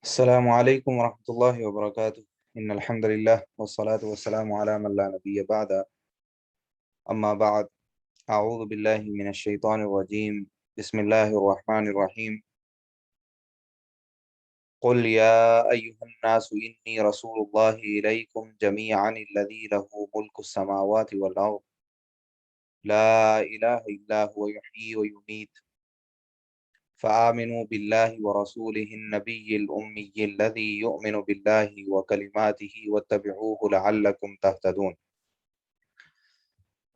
السلام عليكم ورحمة الله وبركاته. إن الحمد لله والصلاة والسلام على من لا نبي بعد. أما بعد، أعوذ بالله من الشيطان الرجيم. بسم الله الرحمن الرحيم. قل يا أيها الناس إني رسول الله إليكم جميعا الذي له ملك السماوات والأرض لا إله إلا هو يحيي ويميت فآمنوا بالله ورسوله النبي الأمي الذي يؤمن بالله وكلماته واتبعوه لعلكم تهتدون۔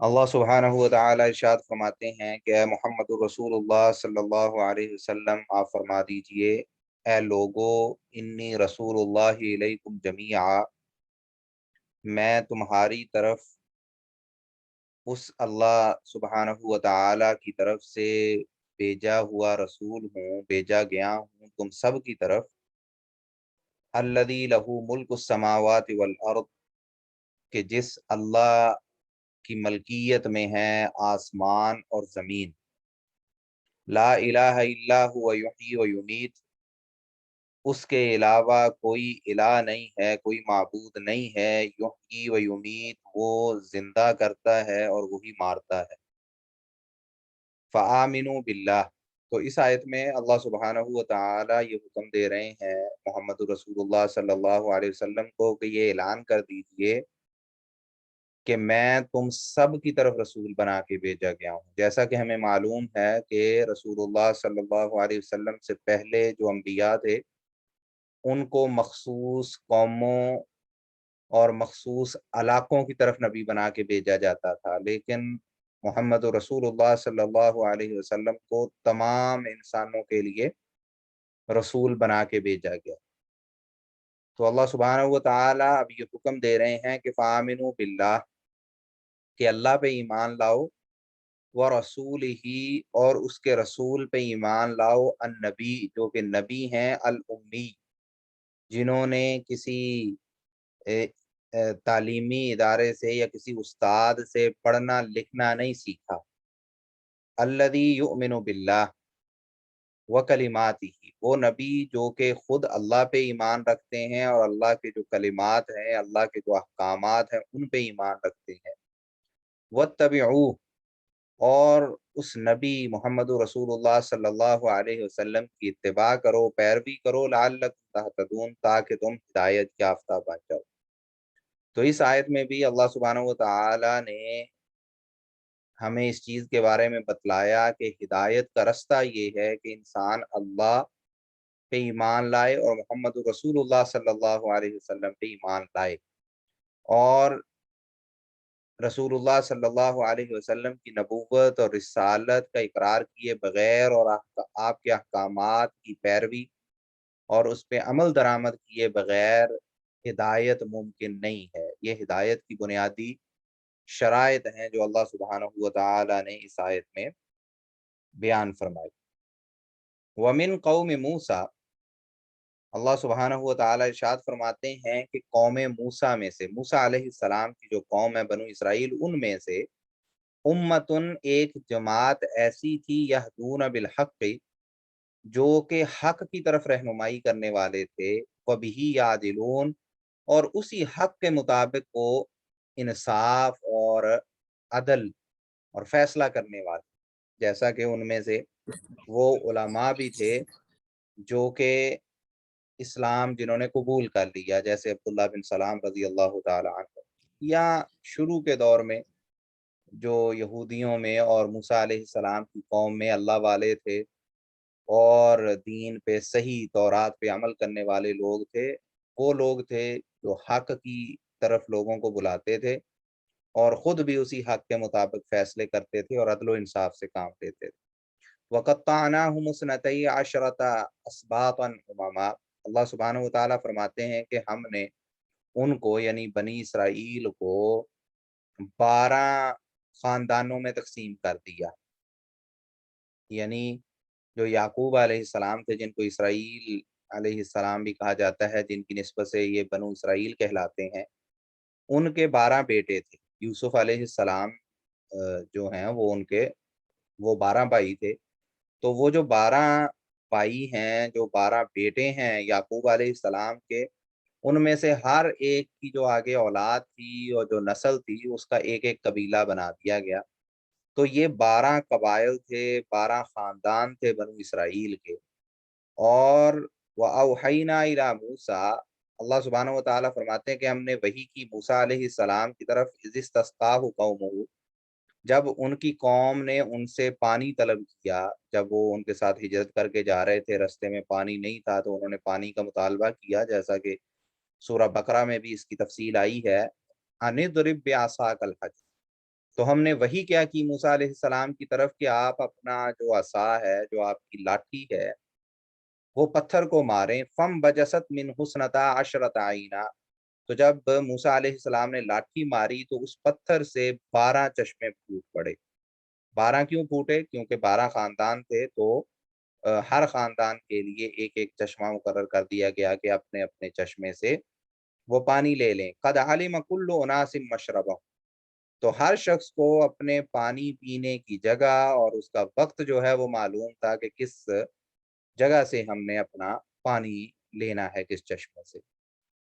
اللہ سبحانہ و تعالی ارشاد فرماتے ہیں کہ اے محمد رسول اللہ صلی اللہ علیہ وسلم، آپ فرما دیجئے اے لوگو، انی رسول اللہ علیکم جمیعا، میں تمہاری طرف اس اللہ سبحانہ و تعالی کی طرف سے بھیجا ہوا رسول ہوں، بھیجا گیا ہوں تم سب کی طرف، الذی لہ ملک السماوات والارض، کہ جس اللہ کی ملکیت میں ہے آسمان اور زمین، لا الہ الا ہوا یحیی و یمیت، اس کے علاوہ کوئی الہ نہیں ہے، کوئی معبود نہیں ہے، یحیی و یمیت، وہ زندہ کرتا ہے اور وہی مارتا ہے۔ فآمنوا باللہ، تو اس آیت میں اللہ سبحانہ و تعالی یہ حکم دے رہے ہیں محمد رسول اللہ صلی اللہ علیہ وسلم کو کہ یہ اعلان کر دیجئے کہ میں تم سب کی طرف رسول بنا کے بھیجا گیا ہوں۔ جیسا کہ ہمیں معلوم ہے کہ رسول اللہ صلی اللہ علیہ وسلم سے پہلے جو انبیاء تھے ان کو مخصوص قوموں اور مخصوص علاقوں کی طرف نبی بنا کے بھیجا جاتا تھا، لیکن محمد رسول اللہ صلی اللہ علیہ وسلم کو تمام انسانوں کے لیے رسول بنا کے بھیجا گیا۔ تو اللہ سبحانہ و تعالی اب یہ حکم دے رہے ہیں کہ فآمنوا باللہ، کہ اللہ پہ ایمان لاؤ، ورسولہ، اور اس کے رسول پہ ایمان لاؤ، النبی، جو کہ نبی ہیں، الامی، جنہوں نے کسی تعلیمی ادارے سے یا کسی استاد سے پڑھنا لکھنا نہیں سیکھا، الذی یؤمن باللہ وکلماتہ، وہ نبی جو کہ خود اللہ پہ ایمان رکھتے ہیں اور اللہ کے جو کلمات ہیں، اللہ کے جو احکامات ہیں ان پہ ایمان رکھتے ہیں، واتبعوہ، اور اس نبی محمد رسول اللہ صلی اللہ علیہ وسلم کی اتباع کرو، پیروی کرو، لعلکم تہتدون، تاکہ تم ہدایت یافتہ بن جاؤ۔ تو اس آیت میں بھی اللہ سبحانہ و تعالی نے ہمیں اس چیز کے بارے میں بتلایا کہ ہدایت کا رستہ یہ ہے کہ انسان اللہ پہ ایمان لائے اور محمد رسول اللہ صلی اللہ علیہ وسلم پہ ایمان لائے، اور رسول اللہ صلی اللہ علیہ وسلم کی نبوت اور رسالت کا اقرار کیے بغیر اور آپ کے احکامات کی پیروی اور اس پہ عمل درآمد کیے بغیر ہدایت ممکن نہیں ہے۔ یہ ہدایت کی بنیادی شرائط ہیں جو اللہ سبحانہ و تعالی نے اس آیت میں بیان فرمائی۔ وَمِن قوم موسیٰ، اللہ سبحانہ و تعالی ارشاد فرماتے ہیں کہ قوم موسیٰ میں سے، موسیٰ علیہ السلام کی جو قوم ہے بنو اسرائیل، ان میں سے امتن، ایک جماعت ایسی تھی، یہدون بالحق، جو کہ حق کی طرف رہنمائی کرنے والے تھے، وبہ یعدلون، اور اسی حق کے مطابق وہ انصاف اور عدل اور فیصلہ کرنے والے، جیسا کہ ان میں سے وہ علماء بھی تھے جو کہ اسلام جنہوں نے قبول کر لیا، جیسے عبداللہ بن سلام رضی اللہ تعالی عنہ، یا شروع کے دور میں جو یہودیوں میں اور موسیٰ علیہ السلام کی قوم میں اللہ والے تھے اور دین پہ صحیح تورات پہ عمل کرنے والے لوگ تھے، وہ لوگ تھے جو حق کی طرف لوگوں کو بلاتے تھے اور خود بھی اسی حق کے مطابق فیصلے کرتے تھے اور عدل و انصاف سے کام لیتے تھے۔ وَقَطَّعْنَاهُمُ اثْنَتَيْ عَشْرَةَ أَسْبَاطًا أُمَمًا، اللہ سبحانہ و تعالیٰ فرماتے ہیں کہ ہم نے ان کو یعنی بنی اسرائیل کو 12 خاندانوں میں تقسیم کر دیا، یعنی جو یعقوب علیہ السلام تھے، جن کو اسرائیل علیہ السلام بھی کہا جاتا ہے، جن کی نسبت سے یہ بنو اسرائیل کہلاتے ہیں، ان کے 12 بیٹے تھے۔ یوسف علیہ السلام جو ہیں وہ ان کے 12 بھائی تھے، تو وہ جو 12 بھائی ہیں، جو 12 بیٹے ہیں یعقوب علیہ السلام کے، ان میں سے ہر ایک کی جو آگے اولاد تھی اور جو نسل تھی اس کا ایک ایک قبیلہ بنا دیا گیا۔ تو یہ 12 قبائل تھے، 12 خاندان تھے بنو اسرائیل کے۔ اور وَأَوْحَيْنَا إِلَىٰ مُوسَىٰ، اللہ سبحانہ و تعالیٰ فرماتے ہیں کہ ہم نے وحی کی موسیٰ علیہ السلام کی طرف، اذ اسْتَسْقَاهُ قَوْمُهُ، جب ان کی قوم نے ان سے پانی طلب کیا، جب وہ ان کے ساتھ ہجرت کر کے جا رہے تھے، رستے میں پانی نہیں تھا تو انہوں نے پانی کا مطالبہ کیا، جیسا کہ سورہ بقرہ میں بھی اس کی تفصیل آئی ہے، أَنِ اضْرِب بِعَصَاكَ الْحَجَرَ۔ تو ہم نے وہی کیا کی موسیٰ علیہ السلام کی طرف کہ آپ اپنا جو عصا ہے، جو آپ کی لاٹھی ہے، وہ پتھر کو ماریں۔ فم بجست من حسنتا عشرت عینا، تو جب موسیٰ علیہ السلام نے لاٹھی ماری تو اس پتھر سے 12 چشمے پھوٹ پڑے۔ 12 کیوں پھوٹے؟ کیونکہ 12 خاندان تھے، تو ہر خاندان کے لیے ایک ایک چشمہ مقرر کر دیا گیا کہ اپنے اپنے چشمے سے وہ پانی لے لیں۔ قد علم کل اناس مشربہ، تو ہر شخص کو اپنے پانی پینے کی جگہ اور اس کا وقت جو ہے وہ معلوم تھا کہ کس جگہ سے ہم نے اپنا پانی لینا ہے، کس چشمے سے۔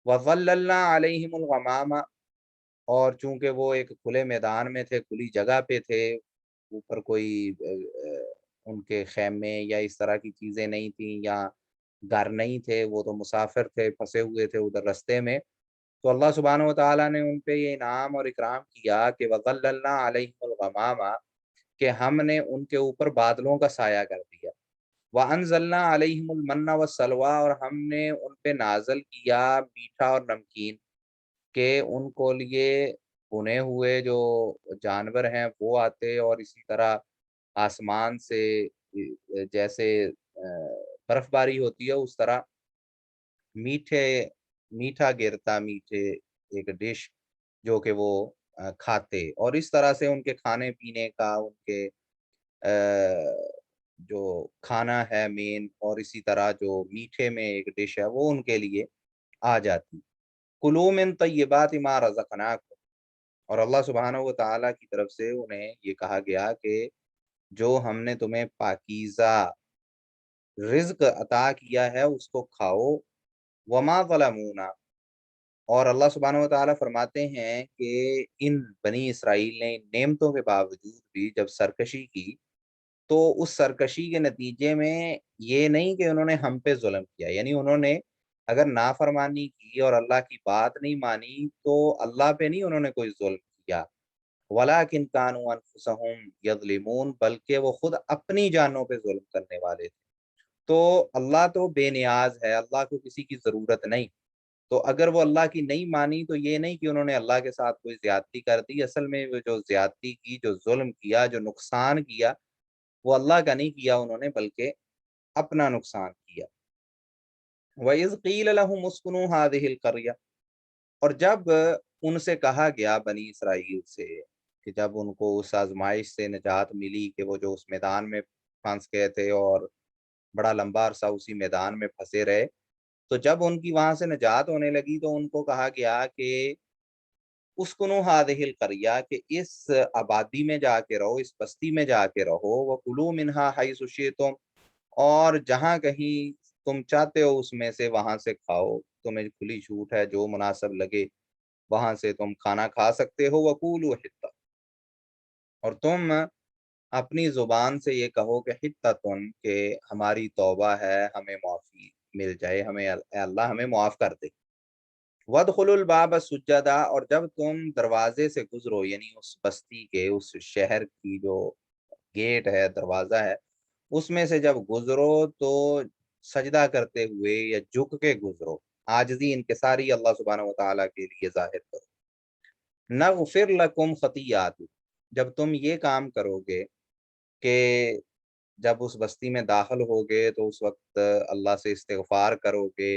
وَظَلَّلْنَا عَلَيْهِمُ الْغَمَامَ، اور چونکہ وہ ایک کھلے میدان میں تھے، کھلی جگہ پہ تھے، اوپر کوئی ان کے خیمے یا اس طرح کی چیزیں نہیں تھیں، یا گھر نہیں تھے، وہ تو مسافر تھے، پھنسے ہوئے تھے ادھر رستے میں۔ تو اللہ سبحانہ و تعالیٰ نے ان پہ یہ انعام اور اکرام کیا کہ وَظَلَّلْنَا عَلَيْهِمُ الْغَمَامَ، کہ ہم نے ان کے اوپر بادلوں کا سایہ کر دیا۔ وَأَنزَلْنَا عَلَيْهِمُ الْمَنَّ وَالسَّلْوَىٰ، اور ہم نے ان پہ نازل کیا میٹھا اور نمکین، کہ ان کو لیے بنے ہوئے جو جانور ہیں وہ آتے، اور اسی طرح آسمان سے جیسے برف باری ہوتی ہے اس طرح میٹھا گرتا، میٹھے ایک ڈش جو کہ وہ کھاتے، اور اس طرح سے ان کے کھانے پینے کا، ان کے جو کھانا ہے مین، اور اسی طرح جو میٹھے میں ایک ڈش ہے وہ ان کے لیے آ جاتی۔ کُلُوا مِن طیبات ما رزقناکم، اور اللہ سبحانہ و تعالیٰ کی طرف سے انہیں یہ کہا گیا کہ جو ہم نے تمہیں پاکیزہ رزق عطا کیا ہے اس کو کھاؤ۔ وما ظلمونا، اور اللہ سبحانہ و تعالیٰ فرماتے ہیں کہ ان بنی اسرائیل نے ان نعمتوں کے باوجود بھی جب سرکشی کی، تو اس سرکشی کے نتیجے میں یہ نہیں کہ انہوں نے ہم پہ ظلم کیا، یعنی انہوں نے اگر نافرمانی کی اور اللہ کی بات نہیں مانی تو اللہ پہ نہیں انہوں نے کوئی ظلم کیا۔ وَلَٰكِن كَانُوا أَنفُسَهُمْ يَظْلِمُونَ، بلکہ وہ خود اپنی جانوں پہ ظلم کرنے والے تھے۔ تو اللہ تو بے نیاز ہے، اللہ کو کسی کی ضرورت نہیں، تو اگر وہ اللہ کی نہیں مانی تو یہ نہیں کہ انہوں نے اللہ کے ساتھ کوئی زیادتی کر دی، اصل میں وہ جو زیادتی کی، جو ظلم کیا، جو نقصان کیا، وہ اللہ کا نہیں کیا انہوں نے، بلکہ اپنا نقصان کیا۔ وَإِذْ قِيلَ لَهُمُ اسْكُنُوا هَٰذِهِ الْقَرْيَةَ، اور جب ان سے کہا گیا بنی اسرائیل سے، کہ جب ان کو اس آزمائش سے نجات ملی کہ وہ جو اس میدان میں پھنس گئے تھے اور بڑا لمبا عرصہ اسی میدان میں پھنسے رہے، تو جب ان کی وہاں سے نجات ہونے لگی تو ان کو کہا گیا کہ اسکنو هذه القریہ، کہ اس آبادی میں جا کے رہو، اس بستی میں جا کے رہو، وکلوا منها حیث شئتم، اور جہاں کہیں تم چاہتے ہو اس میں سے وہاں سے کھاؤ، تمہیں کھلی چھوٹ ہے، جو مناسب لگے وہاں سے تم کھانا کھا سکتے ہو۔ وقولوا حطہ، اور تم اپنی زبان سے یہ کہو کہ حطۃ، کہ ہماری توبہ ہے، ہمیں معافی مل جائے، ہمیں اے اللہ ہمیں معاف کر دے۔ وَادْخُلُوا الْبَابَ سُجَّدًا، اور جب تم دروازے سے گزرو، یعنی اس بستی کے، اس شہر کی جو گیٹ ہے، دروازہ ہے، اس میں سے جب گزرو تو سجدہ کرتے ہوئے یا جھک کے گزرو، عاجزی انکساری اللہ سبحانہ و تعالیٰ کے لیے ظاہر کرو۔ نغفر لکم خطیئات، جب تم یہ کام کرو گے کہ جب اس بستی میں داخل ہوگے تو اس وقت اللہ سے استغفار کرو گے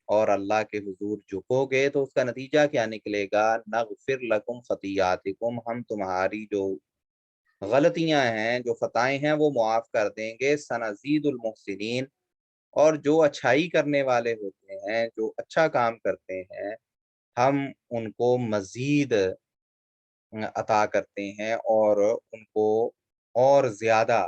اور اللہ کے حضور جھکو گے، تو اس کا نتیجہ کیا نکلے گا؟ نغفر لکم خطیئاتکم، ہم تمہاری جو غلطیاں ہیں، جو خطائیں ہیں، وہ معاف کر دیں گے۔ سنزید المحسنین، اور جو اچھائی کرنے والے ہوتے ہیں، جو اچھا کام کرتے ہیں، ہم ان کو مزید عطا کرتے ہیں اور ان کو اور زیادہ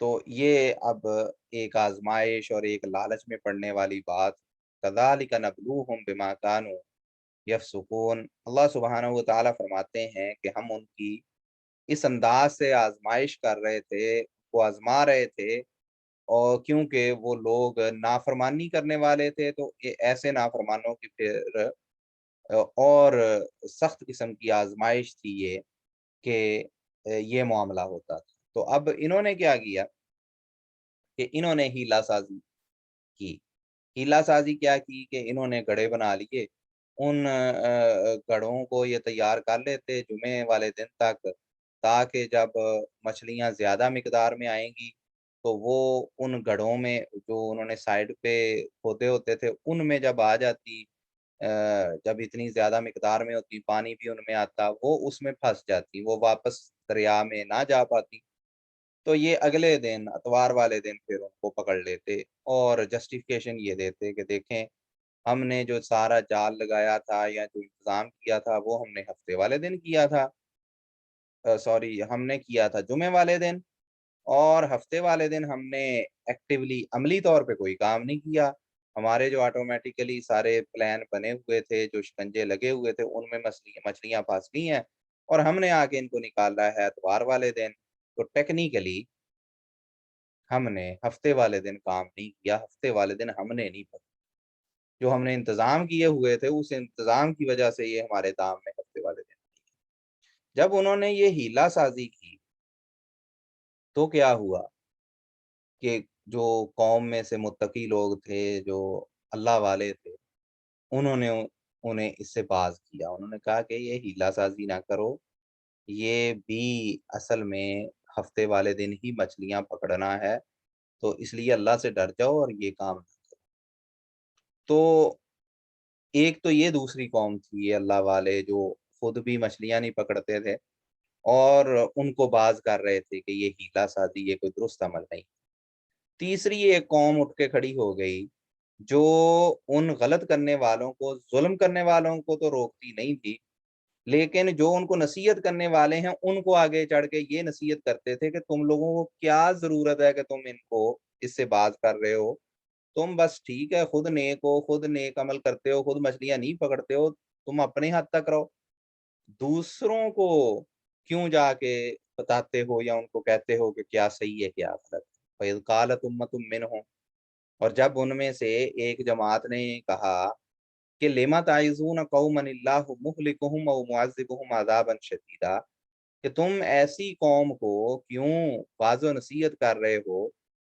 تو یہ اب ایک آزمائش اور ایک لالچ میں پڑنے والی بات، کذالک نبلوہم بما کانوا یفسقون، اللہ سبحانہ و تعالیٰ فرماتے ہیں کہ ہم ان کی اس انداز سے آزمائش کر رہے تھے، وہ آزما رہے تھے، اور کیونکہ وہ لوگ نافرمانی کرنے والے تھے، تو ایسے نافرمانوں کی پھر اور سخت قسم کی آزمائش تھی یہ، کہ یہ معاملہ ہوتا تھا۔ تو اب انہوں نے کیا کیا کہ انہوں نے ہیلا سازی کی۔ ہیلا سازی کیا کی کہ انہوں نے گڑھے بنا لیے، ان گڑھوں کو یہ تیار کر لیتے جمعے والے دن تک، تاکہ جب مچھلیاں زیادہ مقدار میں آئیں گی تو وہ ان گڑھوں میں جو انہوں نے سائڈ پہ کھودے ہوتے تھے ان میں جب آ جاتی، جب اتنی زیادہ مقدار میں ہوتی، پانی بھی ان میں آتا، وہ اس میں پھنس جاتی، وہ واپس دریا میں نہ جا پاتی، تو یہ اگلے دن اتوار والے دن پھر ان کو پکڑ لیتے اور جسٹیفیکیشن یہ دیتے کہ دیکھیں ہم نے جو سارا جال لگایا تھا یا جو انتظام کیا تھا وہ ہم نے ہفتے والے دن کیا تھا، سوری ہم نے کیا تھا جمعے والے دن، اور ہفتے والے دن ہم نے ایکٹیولی عملی طور پہ کوئی کام نہیں کیا، ہمارے جو آٹومیٹیکلی سارے پلان بنے ہوئے تھے، جو شکنجے لگے ہوئے تھے، ان میں مچھلیاں پھنس گئی ہیں اور ہم نے آ کے ان کو نکالا ہے اتوار والے دن، تو ٹیکنیکلی ہم نے ہفتے والے دن کام نہیں کیا، ہفتے والے دن ہم نے نہیں پکڑا، جو ہم نے انتظام کیے ہوئے تھے اس انتظام کی وجہ سے یہ ہمارے دام میں ہفتے والے دن۔ جب انہوں نے یہ ہیلا سازی کی تو کیا ہوا کہ جو قوم میں سے متقی لوگ تھے، جو اللہ والے تھے، انہوں نے انہیں اس سے باز کیا، انہوں نے کہا کہ یہ ہیلا سازی نہ کرو، یہ بھی اصل میں ہفتے والے دن ہی مچھلیاں پکڑنا ہے، تو اس لیے اللہ سے ڈر جاؤ اور یہ کام نہ کرو۔ تو ایک تو یہ دوسری قوم تھی یہ اللہ والے، جو خود بھی مچھلیاں نہیں پکڑتے تھے اور ان کو باز کر رہے تھے کہ یہ ہیلا سازی، یہ کوئی درست عمل نہیں۔ تیسری ایک قوم اٹھ کے کھڑی ہو گئی جو ان غلط کرنے والوں کو، ظلم کرنے والوں کو تو روکتی نہیں تھی، لیکن جو ان کو نصیحت کرنے والے ہیں ان کو آگے چڑھ کے یہ نصیحت کرتے تھے کہ تم لوگوں کو کیا ضرورت ہے کہ تم ان کو اس سے باز کر رہے ہو، تم بس ٹھیک ہے خود نیک ہو، خود نیک عمل کرتے ہو، خود مچھلیاں نہیں پکڑتے ہو، تم اپنے حد تک رہو، دوسروں کو کیوں جا کے بتاتے ہو یا ان کو کہتے ہو کہ کیا صحیح ہے کیا غلط ہے۔ فَإِذْ قَالَتْ أُمَّةٌ مِّنْهُمْ، اور جب ان میں سے ایک جماعت نے کہا کہ لِمَ تَعِظُونَ قَوْمًا اللَّهُ مُهْلِكُهُمْ أَوْ مُعَذِّبُهُمْ عَذَابًا شَدِيدًا، کہ تم ایسی قوم کو کیوں واضح و نصیحت کر رہے ہو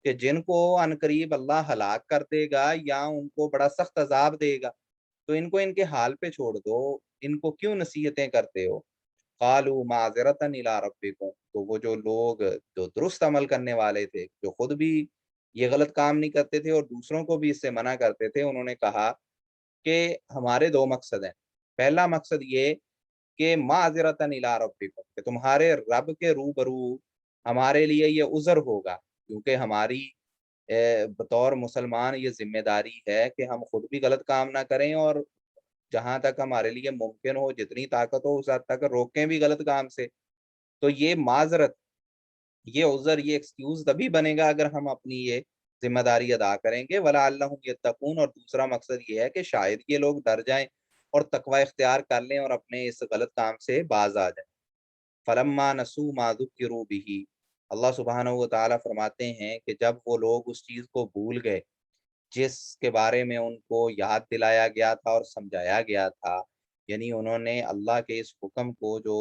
کہ جن کو عنقریب اللہ ہلاک کر دے گا یا ان کو بڑا سخت عذاب دے گا، تو ان کو ان کے حال پہ چھوڑ دو، ان کو کیوں نصیحتیں کرتے ہو۔ قالوا معذرۃ الی ربکم، تو وہ جو لوگ جو درست عمل کرنے والے تھے، جو خود بھی یہ غلط کام نہیں کرتے تھے اور دوسروں کو بھی اس سے منع کرتے تھے، انہوں نے کہا کہ ہمارے دو مقصد ہیں، پہلا مقصد یہ کہ معذرۃ الی ربکم، کہ تمہارے رب کے روبرو ہمارے لیے یہ عذر ہوگا، کیونکہ ہماری بطور مسلمان یہ ذمہ داری ہے کہ ہم خود بھی غلط کام نہ کریں اور جہاں تک ہمارے لیے ممکن ہو، جتنی طاقت ہو اس حد تک روکیں بھی غلط کام سے۔ تو یہ معذرت، یہ عذر، یہ ایکسکیوز تبھی بنے گا اگر ہم اپنی یہ ذمہ داری ادا کریں گے، وَلَعَلَّهُمْ يَتَّقُونَ، اور دوسرا مقصد یہ ہے کہ شاید یہ لوگ ڈر جائیں اور تقوی اختیار کر لیں اور اپنے اس غلط کام سے باز آ جائیں۔ فَلَمَّا نَسُوا مَا ذُكِّرُوا بِهِ، اللہ سبحانہ و تعالیٰ فرماتے ہیں کہ جب وہ لوگ اس چیز کو بھول گئے جس کے بارے میں ان کو یاد دلایا گیا تھا اور سمجھایا گیا تھا، یعنی انہوں نے اللہ کے اس حکم کو جو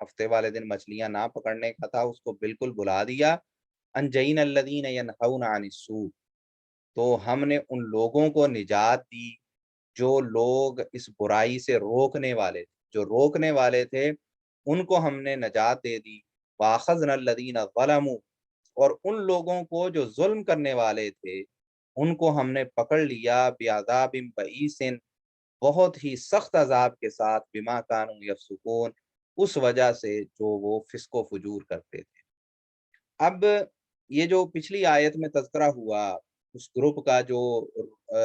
ہفتے والے دن مچھلیاں نہ پکڑنے کا تھا اس کو بالکل بھلا دیا۔ انجین الذین ینہون عن السوء، تو ہم نے ان لوگوں کو نجات دی جو لوگ اس برائی سے روکنے والے تھے، جو روکنے والے تھے ان کو ہم نے نجات دے دی۔ وَأَخَذْنَا الَّذِينَ ظَلَمُوا، اور ان لوگوں کو جو ظلم کرنے والے تھے ان کو ہم نے پکڑ لیا، بعذاب بئیس، بہت ہی سخت عذاب کے ساتھ، بما کانوا یفسقون، اس وجہ سے جو وہ فسق و فجور کرتے تھے۔ اب یہ جو پچھلی آیت میں تذکرہ ہوا اس گروپ کا جو آ،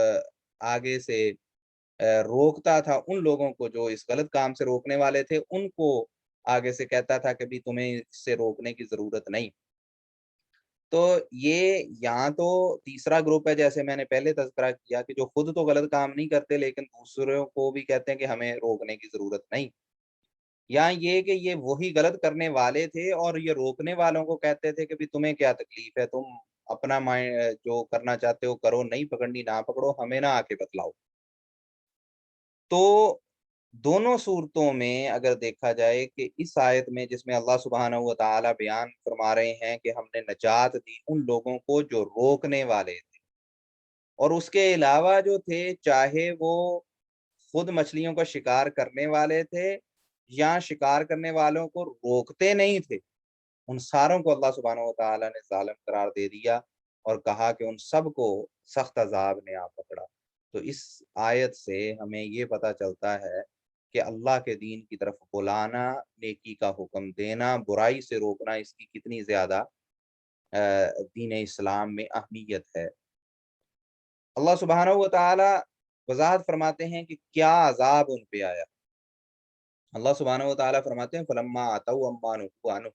آگے سے روکتا تھا ان لوگوں کو جو اس غلط کام سے روکنے والے تھے، ان کو آگے سے کہتا تھا کہ بھی تمہیں اس سے روکنے کی ضرورت نہیں، تو یہ یہاں تو تیسرا گروپ ہے، جیسے میں نے پہلے تذکرہ کیا کہ جو خود تو غلط کام نہیں کرتے لیکن دوسروں کو بھی کہتے ہیں کہ ہمیں روکنے کی ضرورت نہیں، یا یہ کہ یہ وہی غلط کرنے والے تھے اور یہ روکنے والوں کو کہتے تھے کہ بھی تمہیں کیا تکلیف ہے، تم اپنا مائنڈ جو کرنا چاہتے ہو کرو، نہیں پکڑنی نہ پکڑو، ہمیں نہ آ کے بتلاؤ۔ تو دونوں صورتوں میں اگر دیکھا جائے کہ اس آیت میں جس میں اللہ سبحانہ و تعالی بیان فرما رہے ہیں کہ ہم نے نجات دی ان لوگوں کو جو روکنے والے تھے، اور اس کے علاوہ جو تھے چاہے وہ خود مچھلیوں کا شکار کرنے والے تھے یا شکار کرنے والوں کو روکتے نہیں تھے، ان ساروں کو اللہ سبحانہ و تعالی نے ظالم قرار دے دیا اور کہا کہ ان سب کو سخت عذاب نے آ پکڑا۔ تو اس آیت سے ہمیں یہ پتہ چلتا ہے کہ اللہ کے دین کی طرف بلانا، نیکی کا حکم دینا، برائی سے روکنا، اس کی کتنی زیادہ دین اسلام میں اہمیت ہے۔ اللہ سبحانہ و تعالی وضاحت فرماتے ہیں کہ کیا عذاب ان پہ آیا۔ اللہ سبحانہ و تعالی فرماتے ہیں فلما آتوا عما نہوا عنہ،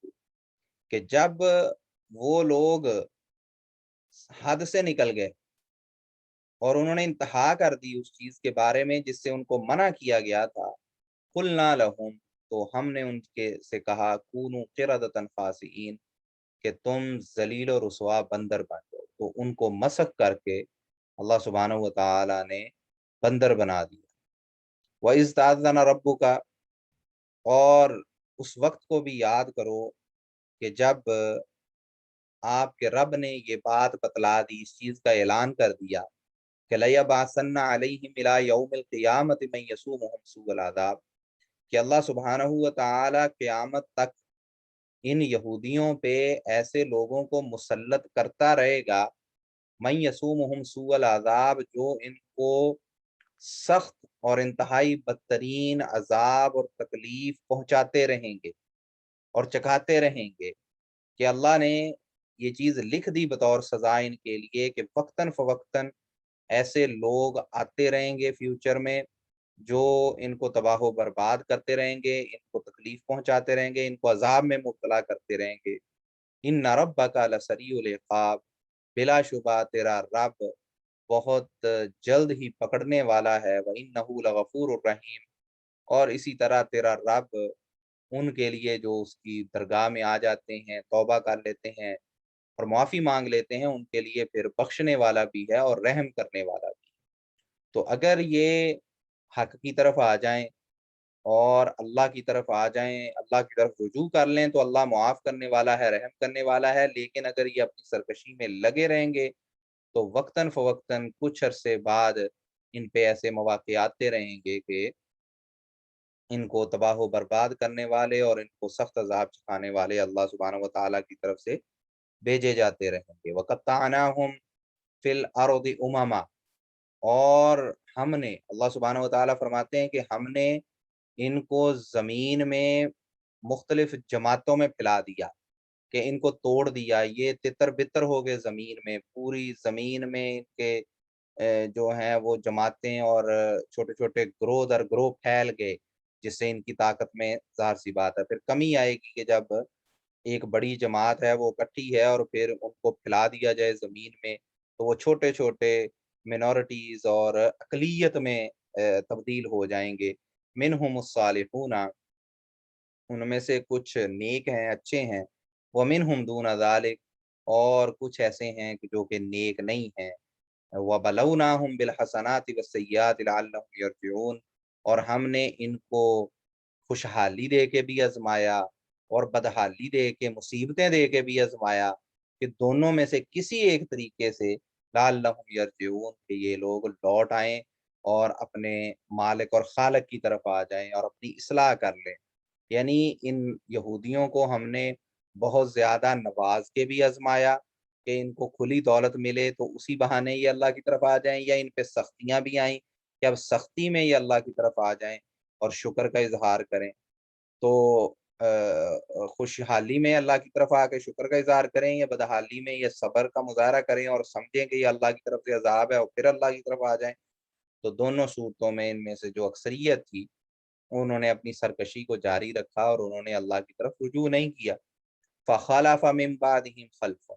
کہ جب وہ لوگ حد سے نکل گئے اور انہوں نے انتہا کر دی اس چیز کے بارے میں جس سے ان کو منع کیا گیا تھا، قلنا لہم، تو ہم نے ان کے سے کہا کونوا قردۃ خاسئین، کہ تم ذلیل و رسوا بندر بن جاؤ، تو ان کو مسخ کر کے اللہ سبحانہ و تعالی نے بندر بنا دیا۔ وَإِذْ تَأَذَّنَ رَبُّكَ، اور اس وقت کو بھی یاد کرو کہ جب آپ کے رب نے یہ بات بتلا دی، اس چیز کا اعلان کر دیا کہ لَيَبْعَثَنَّ عَلَيْهِمْ إِلَىٰ يَوْمِ الْقِيَامَةِ مَن يَسُومُهُمْ سُوءَ الْعَذَابِ، کہ اللہ سبحانہ و تعالی قیامت تک ان یہودیوں پہ ایسے لوگوں کو مسلط کرتا رہے گا، من یسومہم سوء العذاب، جو ان کو سخت اور انتہائی بدترین عذاب اور تکلیف پہنچاتے رہیں گے اور چکھاتے رہیں گے، کہ اللہ نے یہ چیز لکھ دی بطور سزا ان کے لیے کہ وقتاً فوقتاً ایسے لوگ آتے رہیں گے فیوچر میں جو ان کو تباہ و برباد کرتے رہیں گے، ان کو تکلیف پہنچاتے رہیں گے، ان کو عذاب میں مبتلا کرتے رہیں گے۔ ان ربک لسریع العقاب، بلا شبہ تیرا رب بہت جلد ہی پکڑنے والا ہے، وَإِنَّهُ لَغَفُورٌ الرحیم، اور اسی طرح تیرا رب ان کے لیے جو اس کی درگاہ میں آ جاتے ہیں، توبہ کر لیتے ہیں اور معافی مانگ لیتے ہیں، ان کے لیے پھر بخشنے والا بھی ہے اور رحم کرنے والا بھی۔ تو اگر یہ حق کی طرف آ جائیں اور اللہ کی طرف آ جائیں، اللہ کی طرف رجوع کر لیں، تو اللہ معاف کرنے والا ہے، رحم کرنے والا ہے۔ لیکن اگر یہ اپنی سرکشی میں لگے رہیں گے تو وقتاً فوقتاً کچھ عرصے بعد ان پہ ایسے مواقع آتے رہیں گے کہ ان کو تباہ و برباد کرنے والے اور ان کو سخت عذاب چکھانے والے اللہ سبحانہ و تعالیٰ کی طرف سے بھیجے جاتے رہیں گے۔ وَقَطَّعْنَاهُمْ فِي الْأَرْضِ أُمَمًا، اور ہم نے، اللہ سبحانہ و تعالیٰ فرماتے ہیں کہ ہم نے ان کو زمین میں مختلف جماعتوں میں پھیلا دیا، کہ ان کو توڑ دیا، یہ تتر بتر ہو گئے زمین میں، پوری زمین میں ان کے جو ہیں وہ جماعتیں اور چھوٹے چھوٹے گروہ در گروہ پھیل گئے، جس سے ان کی طاقت میں ظاہر سی بات ہے پھر کمی آئے گی کہ جب ایک بڑی جماعت ہے وہ اکٹھی ہے اور پھر ان کو پھیلا دیا جائے زمین میں، تو وہ چھوٹے چھوٹے منورٹیز اور اقلیت میں تبدیل ہو جائیں گے۔ منہم الصالحون، ان میں سے کچھ نیک ہیں، اچھے ہیں، ومنہم دون ذالک، اور کچھ ایسے ہیں کہ جو کہ نیک نہیں ہیں۔ وبلوناہم بالحسنات والسیئات لعلہم یرجعون، اور ہم نے ان کو خوشحالی دے کے بھی آزمایا اور بدحالی دے کے، مصیبتیں دے کے بھی آزمایا، کہ دونوں میں سے کسی ایک طریقے سے لعلہم یرجعون، کہ یہ لوگ لوٹ آئیں اور اپنے مالک اور خالق کی طرف آ جائیں اور اپنی اصلاح کر لیں۔ یعنی ان یہودیوں کو ہم نے بہت زیادہ نواز کے بھی آزمایا کہ ان کو کھلی دولت ملے تو اسی بہانے یہ اللہ کی طرف آ جائیں، یا ان پہ سختیاں بھی آئیں کہ اب سختی میں یہ اللہ کی طرف آ جائیں اور شکر کا اظہار کریں۔ تو خوشحالی میں اللہ کی طرف آ کے شکر کا اظہار کریں، یا بدحالی میں یہ صبر کا مظاہرہ کریں اور سمجھیں کہ یہ اللہ کی طرف سے عذاب ہے اور پھر اللہ کی طرف آ جائیں۔ تو دونوں صورتوں میں ان میں سے جو اکثریت تھی انہوں نے اپنی سرکشی کو جاری رکھا اور انہوں نے اللہ کی طرف رجوع نہیں کیا۔ فَخَلَفَ مِن بَعْدِهِمْ خَلْفٌ،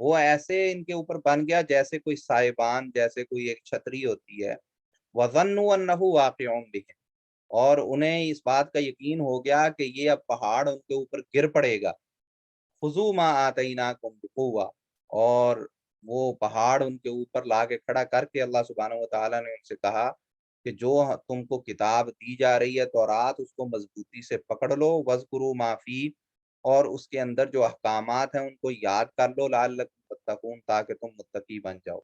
وہ ایسے ان کے اوپر بن گیا جیسے کوئی سائبان، جیسے کوئی ایک چھتری ہوتی ہے. وَظَنُّوا أَنَّهُ واقع بِهِمْ، اور انہیں اس بات کا یقین ہو گیا کہ یہ اب پہاڑ ان کے اوپر گر پڑے گا. خُذُوا مَا آتَيْنَاكُمْ بِقُوَّةٍ، اور وہ پہاڑ ان کے اوپر لا کے کھڑا کر کے اللہ سبحانہ و تعالیٰ نے ان سے کہا کہ جو تم کو کتاب دی جا رہی ہے تورات، اس کو مضبوطی سے پکڑ لو. وَاذْكُرُوا مَا فِيهِ، اور اس کے اندر جو احکامات ہیں ان کو یاد کر لو. لعلکم تتقون، تاکہ تم متقی بن جاؤ.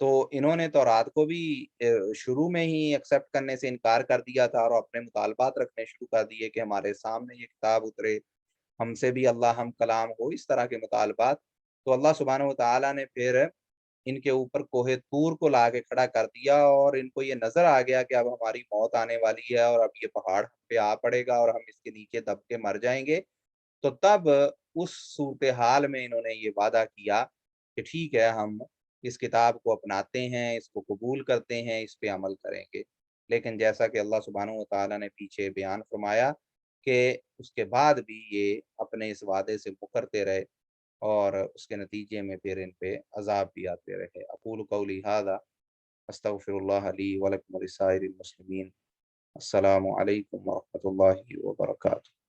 تو انہوں نے تورات کو بھی شروع میں ہی ایکسیپٹ کرنے سے انکار کر دیا تھا، اور اپنے مطالبات رکھنے شروع کر دیے کہ ہمارے سامنے یہ کتاب اترے، ہم سے بھی اللہ ہم کلام ہو، اس طرح کے مطالبات. تو اللہ سبحانہ و تعالیٰ نے پھر ان کے اوپر کوہ طور کو لا کے کھڑا کر دیا، اور ان کو یہ نظر آ گیا کہ اب ہماری موت آنے والی ہے، اور اب یہ پہاڑ ہم پہ آ پڑے گا اور ہم اس کے نیچے دب کے مر جائیں گے. تو تب اس صورتحال میں انہوں نے یہ وعدہ کیا کہ ٹھیک ہے، ہم اس کتاب کو اپناتے ہیں، اس کو قبول کرتے ہیں، اس پہ عمل کریں گے. لیکن جیسا کہ اللہ سبحانہ و تعالیٰ نے پیچھے بیان فرمایا کہ اس کے بعد بھی یہ اپنے اس وعدے سے مکرتے رہے، اور اس کے نتیجے میں پھر ان پہ عذاب بھی آتے رہے. اقول قولی ھذا استغفر اللہ لی ولکم ولسائر المسلمین. السلام علیکم ورحمۃ اللہ وبرکاتہ.